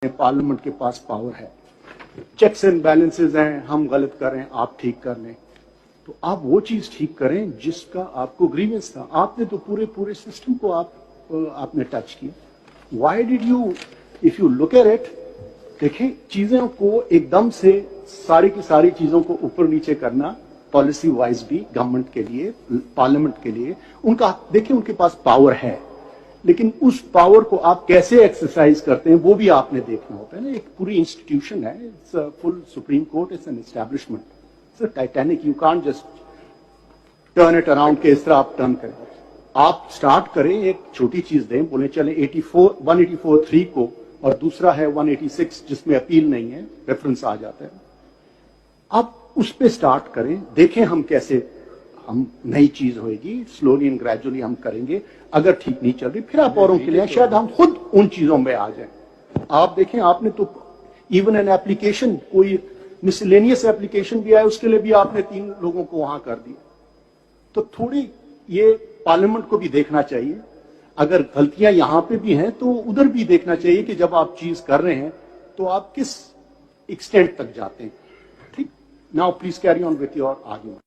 Parliament के पास power है, checks and balances हैं, हम गलत कर रहे हैं, आप ठीक कर लें, तो आप वो चीज ठीक करें जिसका आपको ग्रीवेंस था। आपने तो पूरे सिस्टम को आपने टच किया। Why did you, if you look at it, देखें चीजों को एकदम से सारी की सारी चीजों को ऊपर नीचे करना पॉलिसी वाइज भी गवर्नमेंट के लिए, पार्लियामेंट के लिए, उनका देखिए उनके पास पावर है, लेकिन उस पावर को आप कैसे एक्सरसाइज करते हैं वो भी आपने देखना होता है ना। एक पूरी इंस्टीट्यूशन है, it's a full supreme court, it's an establishment, it's a Titanic, you can't just turn it around के इस तरह आप टर्न करें। आप स्टार्ट करें, एक छोटी चीज दें, बोले चले 184(3) को, और दूसरा है 186 जिसमें अपील नहीं है, रेफरेंस आ जाता है। आप उस पे स्टार्ट करें, देखें हम कैसे, हम नई चीज होगी, स्लोली एंड ग्रेजुअली हम करेंगे। अगर ठीक नहीं चल रही फिर आप औरों के लिए, शायद हम खुद उन चीजों में आ जाएं। आप देखें, आपने तो इवन एन एप्लीकेशन, कोई मिसलेनियस एप्लीकेशन भी आया, उसके लिए भी आपने 3 लोगों को वहां कर दिया। तो थोड़ी ये पार्लियामेंट को भी देखना चाहिए, अगर गलतियां यहां पे भी हैं तो उधर भी देखना चाहिए कि जब आप चीज कर रहे हैं तो आप किस एक्सटेंट तक जाते हैं। ठीक, now please carry on with your argument.